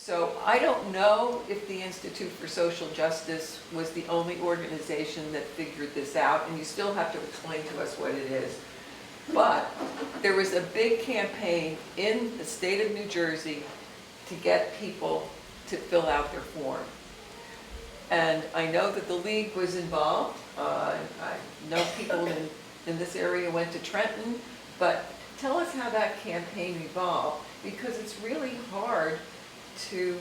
So I don't know if the Institute for Social Justice was the only organization that figured this out, and you still have to explain to us what it is. But there was a big campaign in the state of New Jersey to get people to fill out their form. And I know that the league was involved. I know people in this area went to Trenton, but tell us how that campaign evolved, because it's really hard to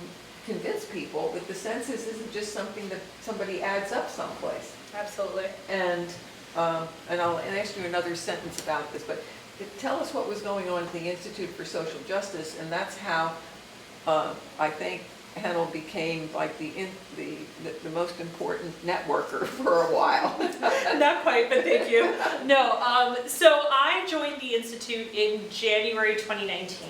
convince people that the census isn't just something that somebody adds up someplace. Absolutely. And I'll ask you another sentence about this, but tell us what was going on at the Institute for Social Justice, and that's how I think Henal became like the most important networker for a while. Not quite, but thank you. No, so I joined the Institute in January 2019,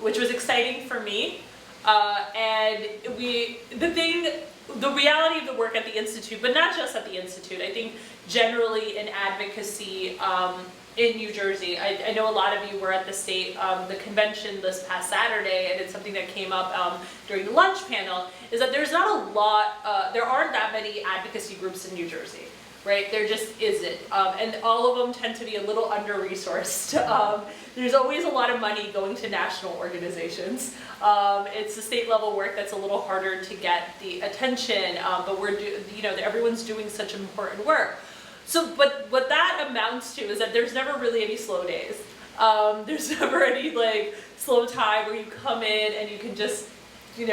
which was exciting for me. And the reality of the work at the Institute, but not just at the Institute, I think generally in advocacy in New Jersey. I know a lot of you were at the state, the convention this past Saturday, and it's something that came up during the lunch panel, is that there's not a lot, there aren't that many advocacy groups in New Jersey, right? There just isn't. And all of them tend to be a little under-resourced. There's always a lot of money going to national organizations. It's the state level work that's a little harder to get the attention, but everyone's doing such important work. So, but what that amounts to is that there's never really any slow days. There's never any like slow time where you come in and you can just, get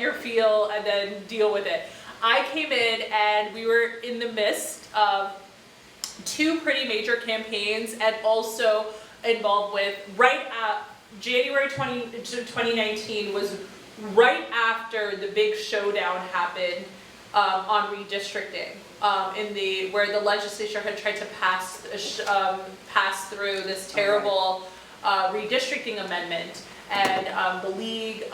your feel and then deal with it. I came in and we were in the midst of two pretty major campaigns, and also involved with January 2019 was right after the big showdown happened on redistricting, where the legislature had tried to pass through this terrible redistricting amendment, and the league,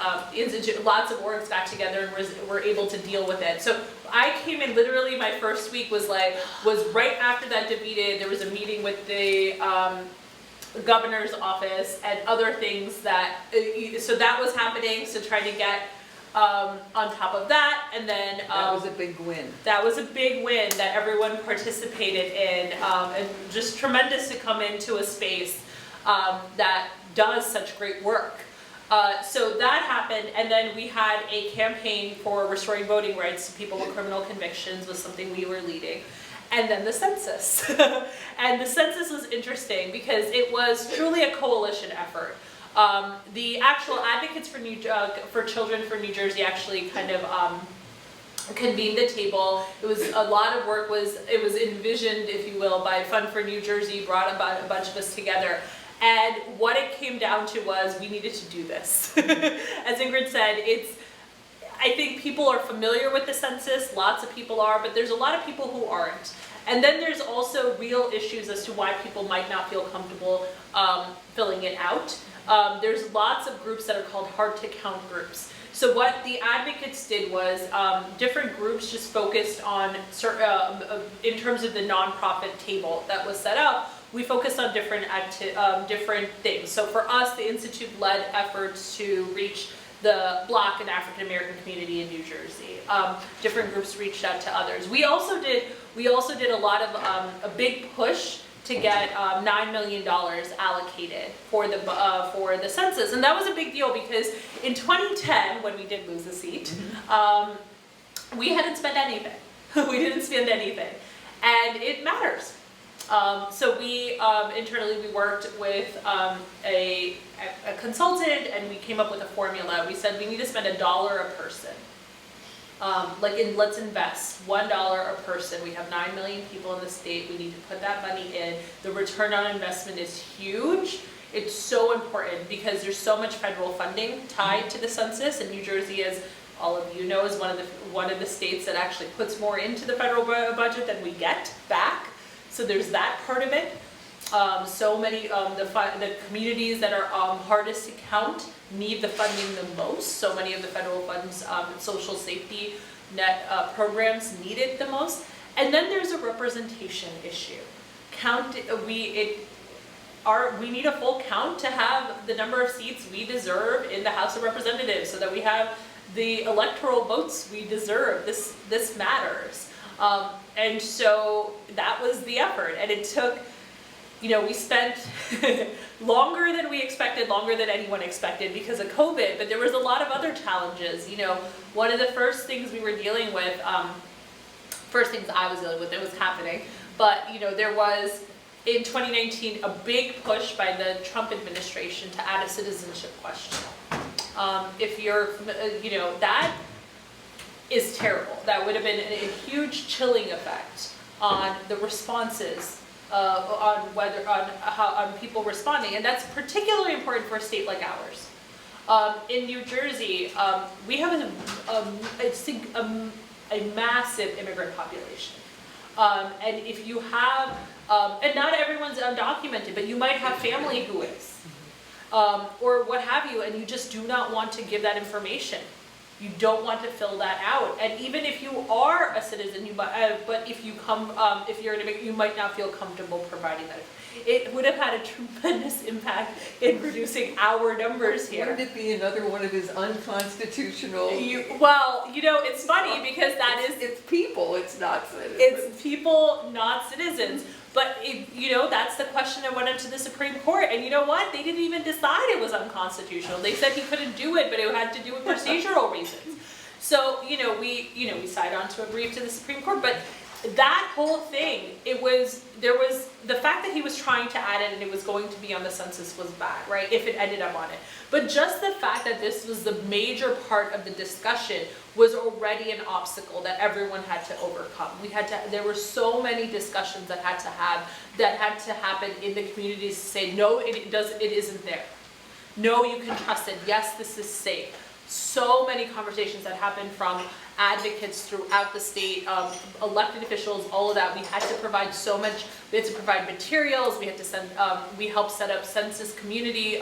lots of orgs got together and were able to deal with it. So I came in, literally my first week was right after that defeated. There was a meeting with the governor's office and other things so that was happening, so trying to get on top of that, and then that was a big win. That was a big win that everyone participated in, and just tremendous to come into a space that does such great work. So that happened, and then we had a campaign for restoring voting rights to people with criminal convictions was something we were leading. And then the census. And the census was interesting because it was truly a coalition effort. The actual advocates for children for New Jersey actually kind of convened the table. It was a lot of work. It was envisioned, if you will, by Fund for New Jersey, brought about a bunch of us together. And what it came down to was we needed to do this. As Ingrid said, I think people are familiar with the census, lots of people are, but there's a lot of people who aren't. And then there's also real issues as to why people might not feel comfortable filling it out. There's lots of groups that are called hard to count groups. So what the advocates did was different groups just focused on, in terms of the nonprofit table that was set up, we focused on different things. So for us, the Institute led efforts to reach the Black and African American community in New Jersey. Different groups reached out to others. We also did a lot of a big push to get $9 million allocated for the census, and that was a big deal because in 2010, when we did lose the seat, we hadn't spent anything. We didn't spend anything, and it matters. So we internally we worked with a consultant, and we came up with a formula. We said we need to spend $1 a person. Let's invest $1 a person. We have 9 million people in the state. We need to put that money in. The return on investment is huge. It's so important because there's so much federal funding tied to the census, and New Jersey, as all of you know, is one of the states that actually puts more into the federal budget than we get back. So there's that part of it. So many the communities that are hardest to count need the funding the most. So many of the federal funds, social safety net programs need it the most. And then there's a representation issue. we need a full count to have the number of seats we deserve in the House of Representatives, so that we have the electoral votes we deserve. This matters. And so that was the effort, and it took, we spent longer than we expected, longer than anyone expected because of COVID, but there was a lot of other challenges. One of the first things we were dealing with, first things I was dealing with, it was happening, but there was, in 2019, a big push by the Trump administration to add a citizenship question. If you're, that is terrible. That would have been a huge chilling effect on the responses, on people responding, and that's particularly important for a state like ours. In New Jersey, we have a massive immigrant population, and if you have, and not everyone's undocumented, but you might have family who is, or what have you, and you just do not want to give that information. You don't want to fill that out, and even if you are a citizen, but if you come, if you're an immigrant, you might not feel comfortable providing that. It would have had a tremendous impact in reducing our numbers here. Wouldn't it be another one of his unconstitutional? It's funny because it's people, it's not citizens. It's people, not citizens. But that's the question that went into the Supreme Court, and you know what? They didn't even decide it was unconstitutional. They said he couldn't do it, but it had to do with procedural reasons. So we signed on to a brief to the Supreme Court, but that whole thing, there was the fact that he was trying to add it and it was going to be on the census was bad, right? If it ended up on it. But just the fact that this was the major part of the discussion was already an obstacle that everyone had to overcome. There were so many discussions that had to happen in the communities to say, no, it isn't there. No, you can trust it. Yes, this is safe. So many conversations that happened from advocates throughout the state, elected officials, all of that. We had to provide so much. We had to provide materials. We had to send. We helped set up census community,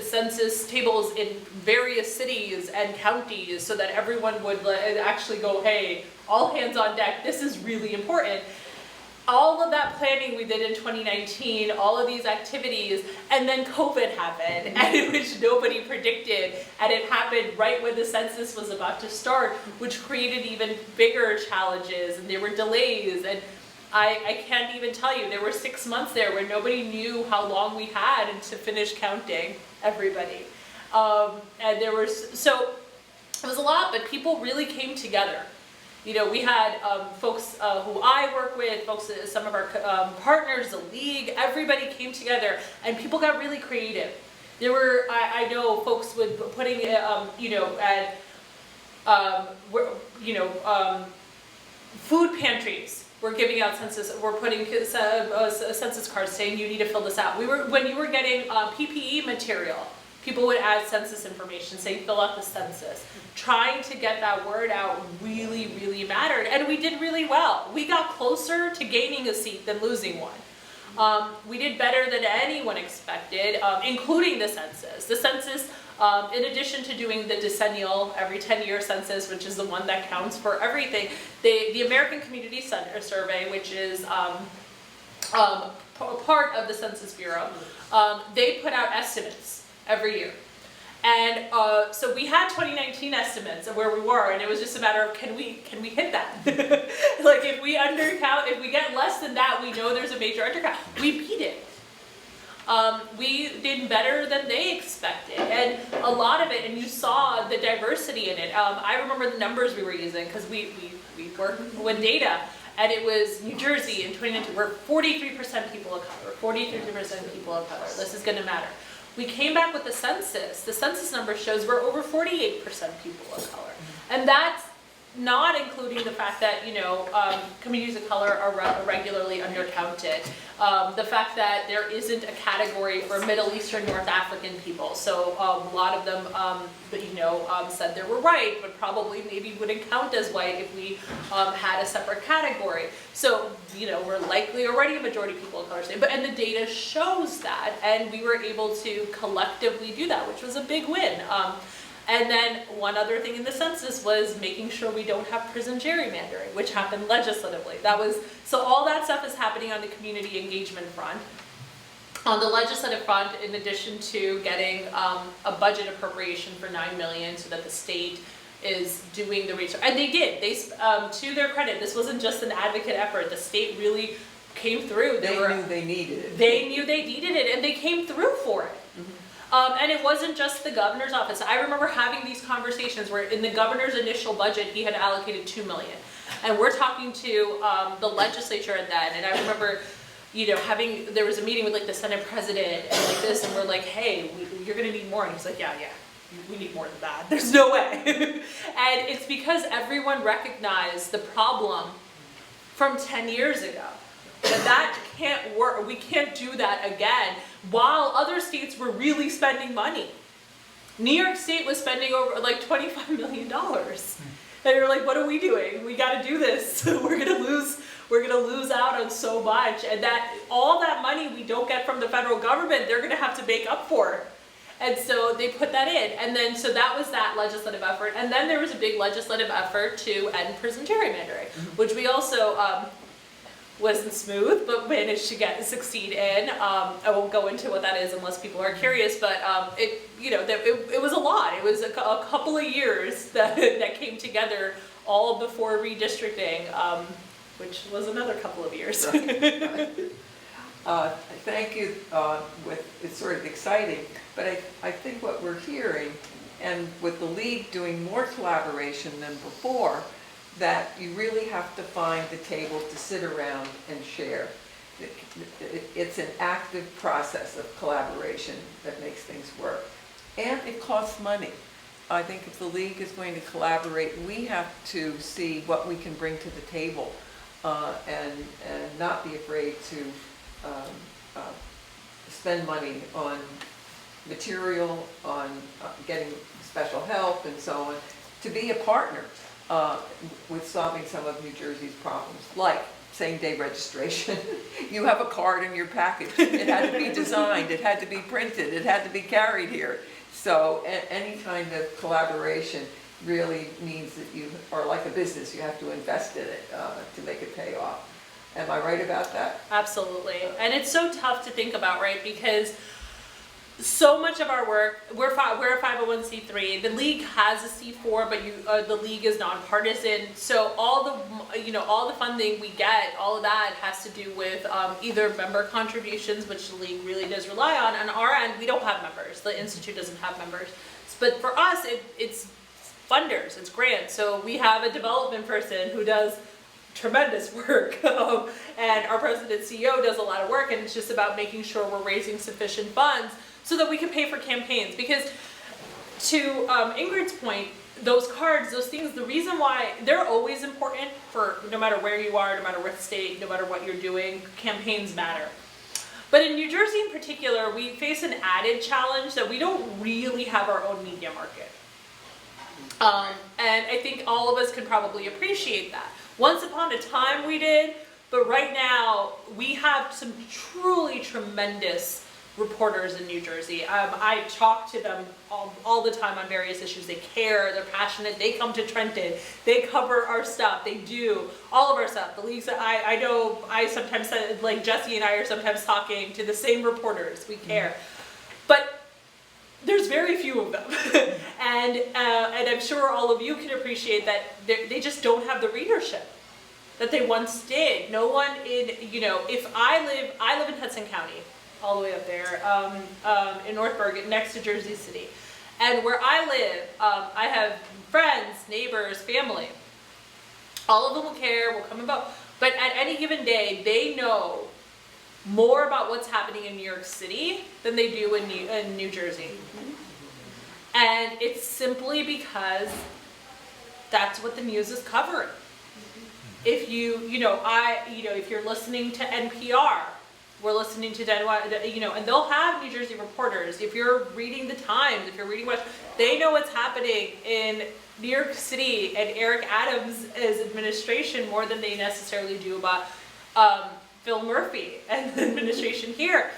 census tables in various cities and counties, so that everyone would actually go, "Hey, all hands on deck. This is really important." All of that planning we did in 2019, all of these activities, and then COVID happened, and which nobody predicted, and it happened right when the census was about to start, which created even bigger challenges, and there were delays, and I can't even tell you, there were 6 months there where nobody knew how long we had to finish counting everybody. And there was, so it was a lot, but people really came together. We had folks who I work with, some of our partners, the league, everybody came together and people got really creative. There were, I know folks with putting, food pantries were giving out we're putting census cards saying you need to fill this out. When you were getting PPE material, people would add census information, saying fill out the census. Trying to get that word out really, really mattered, and we did really well. We got closer to gaining a seat than losing one. We did better than anyone expected, including the census. The census, in addition to doing the decennial, every 10-year census, which is the one that counts for everything, the American Community Survey, which is part of the Census Bureau, they put out estimates every year. And so we had 2019 estimates of where we were, and it was just a matter of can we hit that? Like if we undercount, if we get less than that, we know there's a major undercount. We beat it. We did better than they expected, and a lot of it, and you saw the diversity in it. I remember the numbers we were using because we work with data, and it was New Jersey in 2019, we're 43% people of color, 43% people of color. This is going to matter. We came back with the census. The census number shows we're over 48% people of color. And that's not including the fact that, communities of color are regularly undercounted. The fact that there isn't a category for Middle Eastern North African people. So a lot of them, said they were white, but probably maybe wouldn't count as white if we had a separate category. So, we're likely already a majority people of color state, and the data shows that, and we were able to collectively do that, which was a big win. And then one other thing in the census was making sure we don't have prison gerrymandering, which happened legislatively. So all that stuff is happening on the community engagement front. On the legislative front, in addition to getting a budget appropriation for $9 million so that the state is doing the research, and they did. They, to their credit, this wasn't just an advocate effort. The state really came through. They knew they needed it. They knew they needed it, and they came through for it. And it wasn't just the governor's office. I remember having these conversations where in the governor's initial budget, he had allocated $2 million. And we're talking to the legislature at that, and I remember, you know, there was a meeting with like the Senate president and like this, and we're like, hey, you're gonna need more. And he's like, yeah, we need more than that. There's no way. And it's because everyone recognized the problem from 10 years ago. That can't work. We can't do that again while other states were really spending money. New York State was spending over like $25 million. And you're like, what are we doing? We got to do this. We're gonna lose out on so much, and that all that money we don't get from the federal government, they're gonna have to make up for. And so they put that in, and then so that was that legislative effort, and then there was a big legislative effort to end prison gerrymandering, which we also wasn't smooth, but managed to succeed in. I won't go into what that is unless people are curious, but it was a lot. It was a couple of years that came together, all before redistricting, which was another couple of years. Thank you. It's sort of exciting, but I think what we're hearing, and with the league doing more collaboration than before, that you really have to find the table to sit around and share. It's an active process of collaboration that makes things work. And it costs money. I think if the league is going to collaborate, we have to see what we can bring to the table and not be afraid to spend money on material, on getting special help and so on, to be a partner with solving some of New Jersey's problems, like same-day registration. You have a card in your package. It had to be designed, it had to be printed, it had to be carried here. So any kind of collaboration really means that you are like a business. You have to invest in it to make it pay off. Am I right about that? Absolutely. And it's so tough to think about, right? Because so much of our work, we're a 501c3. The league has a C4, but the league is nonpartisan. So all the funding we get, all of that has to do with either member contributions, which the league really does rely on. On our end, we don't have members. The institute doesn't have members. But for us, it's funders, it's grants. So we have a development person who does tremendous work, and our president and CEO does a lot of work, and it's just about making sure we're raising sufficient funds so that we can pay for campaigns. Because to Ingrid's point, those cards, those things, the reason why they're always important for no matter where you are, no matter what state, no matter what you're doing, campaigns matter. But in New Jersey in particular, we face an added challenge that we don't really have our own media market. And I think all of us can probably appreciate that. Once upon a time we did, but right now we have some truly tremendous reporters in New Jersey. I talk to them all the time on various issues. They care, they're passionate, they come to Trenton, they cover our stuff, they do all of our stuff. The leagues, I know I sometimes, like Jesse and I are sometimes talking to the same reporters, we care. But there's very few of them. and I'm sure all of you can appreciate that they just don't have the readership that they once did. No one if I live in Hudson County, all the way up there, in Northburg, next to Jersey City. And where I live, I have friends, neighbors, family. All of them will care, will come about, but at any given day, they know more about what's happening in New York City than they do in New Jersey. And it's simply because that's what the news is covering. If if you're listening to NPR, we're listening to and they'll have New Jersey reporters. If you're reading the Times, if you're reading they know what's happening in New York City and Eric Adams' administration more than they necessarily do about Phil Murphy and the administration here.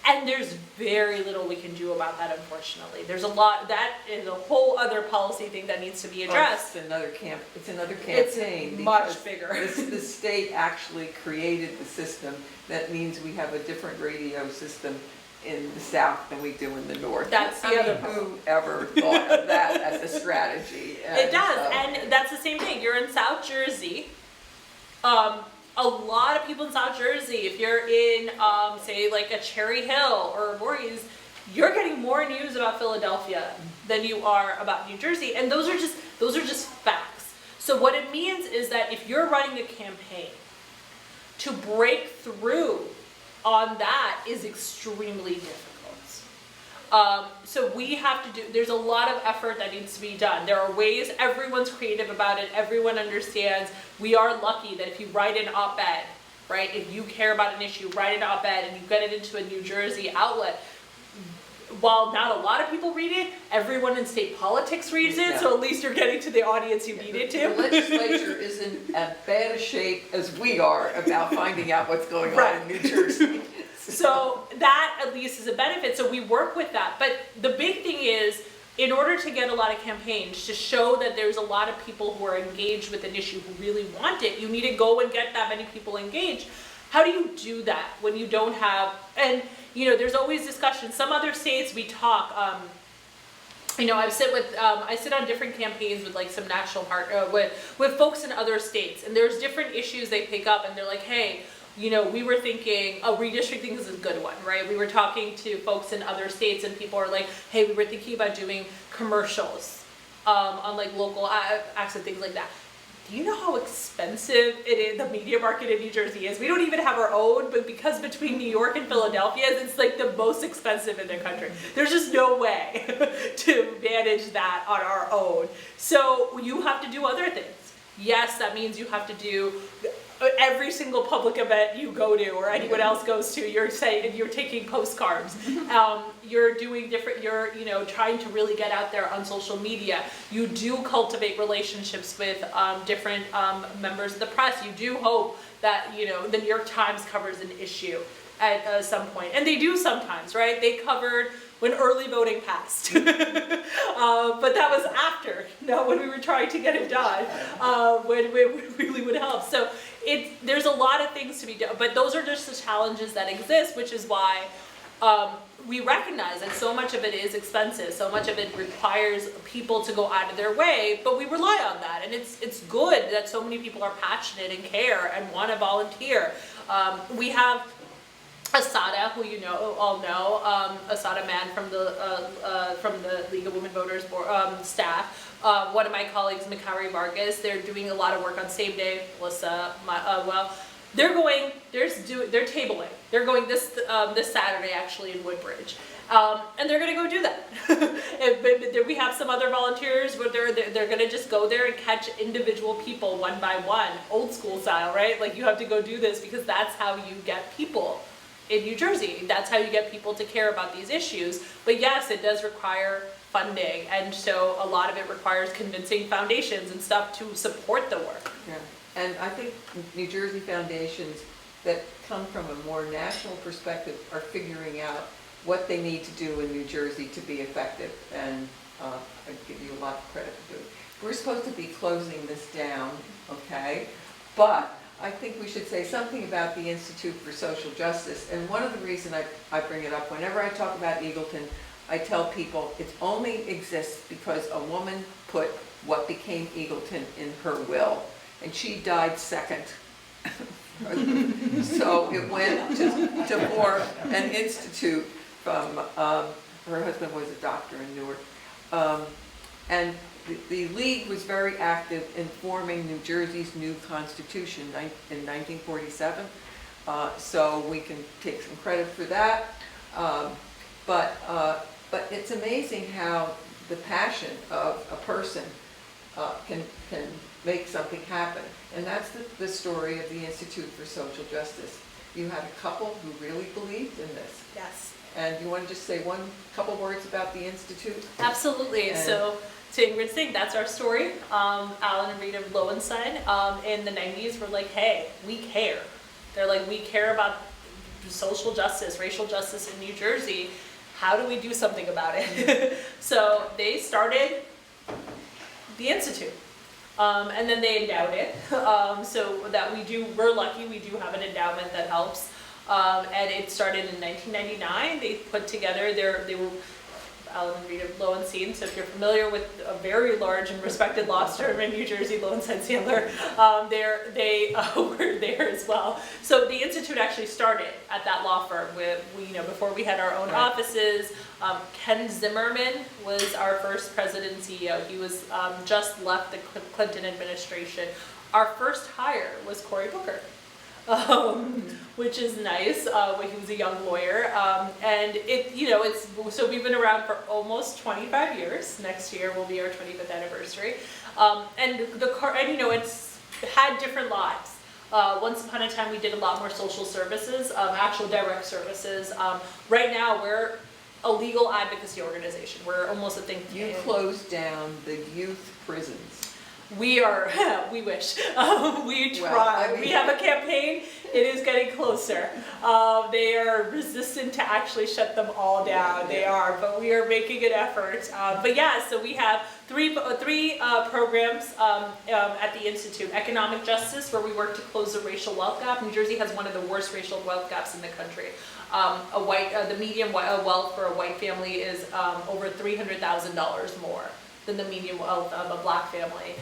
And there's very little we can do about that, unfortunately. There's a lot, that is a whole other policy thing that needs to be addressed. It's another campaign. It's much bigger. The state actually created the system. That means we have a different radio system in the south than we do in the north. That's the other part. Who ever thought of that as a strategy? It does, and that's the same thing. You're in South Jersey. A lot of people in South Jersey, if you're in, say, like a Cherry Hill or Voorhees, you're getting more news about Philadelphia than you are about New Jersey, and those are just facts. So what it means is that if you're running a campaign, to break through on that is extremely difficult. So we have to do, there's a lot of effort that needs to be done. There are ways, everyone's creative about it, everyone understands. We are lucky that if you write an op-ed, right, if you care about an issue, write an op-ed and you get it into a New Jersey outlet, while not a lot of people read it, everyone in state politics reads it, so at least you're getting to the audience you need it to. The legislature isn't as bad a shape as we are about finding out what's going on in New Jersey. So that at least is a benefit, so we work with that. But the big thing is, in order to get a lot of campaigns, to show that there's a lot of people who are engaged with an issue who really want it, you need to go and get that many people engaged. How do you do that when you don't have, and you know, there's always discussion. Some other states we talk, you know, I sit on different campaigns with like some national with folks in other states, and there's different issues they pick up, and they're like, hey, you know, we were thinking, redistricting is a good one, right? We were talking to folks in other states, and people are like, hey, we were thinking about doing commercials on like local acts and things like that. Do you know how expensive it is, the media market in New Jersey is? We don't even have our own, but because between New York and Philadelphia, it's like the most expensive in the country. There's just no way to manage that on our own. So you have to do other things. Yes, that means you have to do every single public event you go to or anyone else goes to, you're saying you're taking postcards. You're doing different, you're, you know, trying to really get out there on social media. You do cultivate relationships with different members of the press. You do hope that, you know, the New York Times covers an issue at some point. And they do sometimes, right? They covered when early voting passed. But that was after, not when we were trying to get it done, when it really would help. So there's a lot of things to be done, but those are just the challenges that exist, which is why we recognize that so much of it is expensive, so much of it requires people to go out of their way, but we rely on that, and it's good that so many people are passionate and care and want to volunteer. We have Asada, who you know all know, Asada Man from the League of Women Voters staff. One of my colleagues, Mikari Vargas, they're doing a lot of work on Same Day. Melissa, they're tabling. They're going this Saturday actually in Woodbridge, and they're going to go do that. We have some other volunteers where they're going to just go there and catch individual people one by one, old school style, right? Like you have to go do this because that's how you get people in New Jersey. That's how you get people to care about these issues. But yes, it does require funding, and so a lot of it requires convincing foundations and stuff to support the work. Yeah, and I think New Jersey foundations that come from a more national perspective are figuring out what they need to do in New Jersey to be effective, and I give you a lot of credit for doing it. We're supposed to be closing this down, okay? But I think we should say something about the Institute for Social Justice, and one of the reasons I bring it up, whenever I talk about Eagleton, I tell people it only exists because a woman put what became Eagleton in her will, and she died second. So it went to form an institute from, her husband was a doctor in Newark, and the League was very active in forming New Jersey's new constitution in 1947, so we can take some credit for that. But it's amazing how the passion of a person can make something happen. And that's the story of the Institute for Social Justice. You had a couple who really believed in this. Yes. And you want to just say couple words about the Institute? Absolutely. So to Ingrid's thing, that's our story. Alan and Rita Lowenstein in the 90s were like, hey, we care. They're like, we care about social justice, racial justice in New Jersey. How do we do something about it? So they started the Institute. And then they endowed it, so that we're lucky, we do have an endowment that helps. And it started in 1999. They put together they were Alan and Rita Lowenstein, so if you're familiar with a very large and respected law firm in New Jersey, Lowenstein Sandler, they were there as well. So the Institute actually started at that law firm before we had our own offices. Ken Zimmerman was our first president and CEO. He was just left the Clinton administration. Our first hire was Cory Booker. Which is nice, when he was a young lawyer, and so we've been around for almost 25 years. Next year will be our 25th anniversary, and it's had different lives. Once upon a time we did a lot more social services, actual direct services. Right now we're a legal advocacy organization. We're almost a think tank. You closed down the youth prisons. We wish. We try. Well, I mean, we have a campaign. It is getting closer. They are resistant to actually shut them all down. They are, but we are making an effort. But yeah, so we have three programs at the Institute. Economic justice, where we work to close the racial wealth gap. New Jersey has one of the worst racial wealth gaps in the country. The median wealth for a white family is over $300,000 more than the median wealth of a black family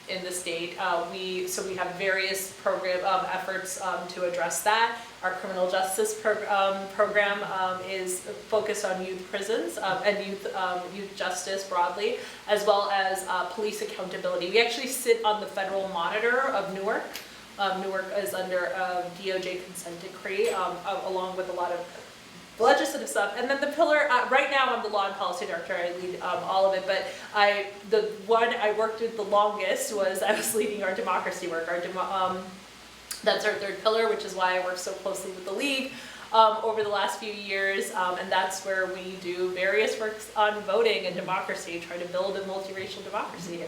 in the state. We have various program efforts to address that. Our criminal justice program is focused on youth prisons and youth justice broadly, as well as police accountability. We actually sit on the federal monitor of Newark. Newark is under DOJ consent decree, along with a lot of legislative stuff. And then the pillar, right now I'm the law and policy director, I lead all of it, but the one I worked with the longest was I was leading our democracy work. That's our third pillar, which is why I work so closely with the League over the last few years, and that's where we do various works on voting and democracy, try to build a multiracial democracy here.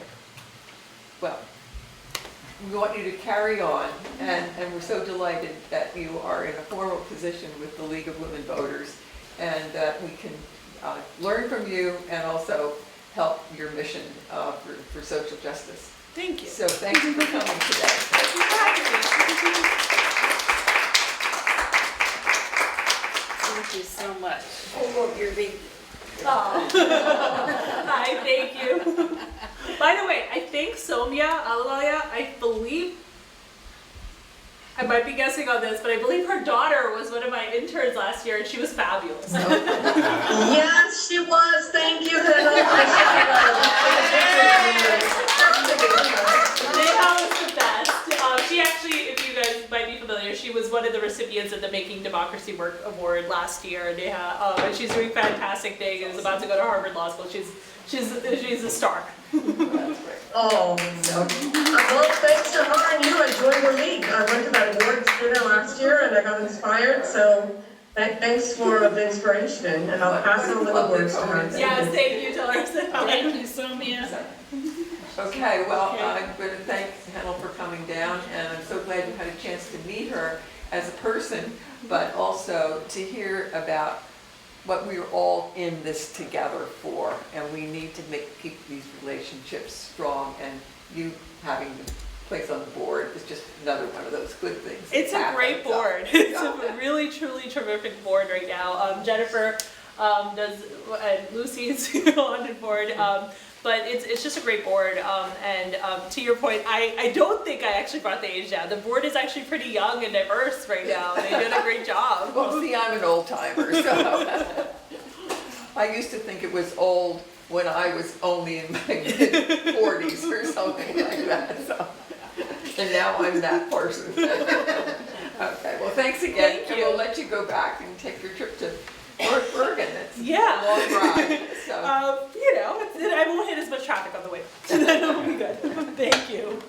Well, we want you to carry on, and we're so delighted that you are in a formal position with the League of Women Voters, and that we can learn from you and also help your mission for social justice. Thank you. So thank you for coming today. Thank you for having me. Thank you so much. Oh, look, you're being. Oh. Hi, thank you. By the way, I think Somia Alalia, I believe, I might be guessing on this, but I believe her daughter was one of my interns last year, and she was fabulous. Yes, she was. Thank you, Henal. Neha was the best. She actually, if you guys might be familiar, she was one of the recipients of the Making Democracy Work Award last year. Neha, and she's doing fantastic things and is about to go to Harvard Law School. She's a star. Oh, well, thanks to her and you, I joined the League. I went to that awards dinner last year and I got inspired, so thanks for the inspiration, and I'll pass on the words to her. Yes, thank you, tell her. Thank you, Somia. Okay, well, I'm going to thank Henal for coming down, and I'm so glad you had a chance to meet her as a person, but also to hear about what we are all in this together for, and we need to keep these relationships strong, and you having the place on the board is just another one of those good things. It's a great board. It's a really, truly terrific board right now. Jennifer does, and Lucy's on the board, but it's just a great board. And to your point, I don't think I actually brought the age down. The board is actually pretty young and diverse right now. They did a great job. Well, see, I'm an old timer, so I used to think it was old when I was only in my mid-40s or something like that. So. And now I'm that person. Okay, well, thanks again. Thank you. And we'll let you go back and take your trip to North Bergen. It's Yeah. a long ride. So. I won't hit as much traffic on the way. That'll be good. Thank you.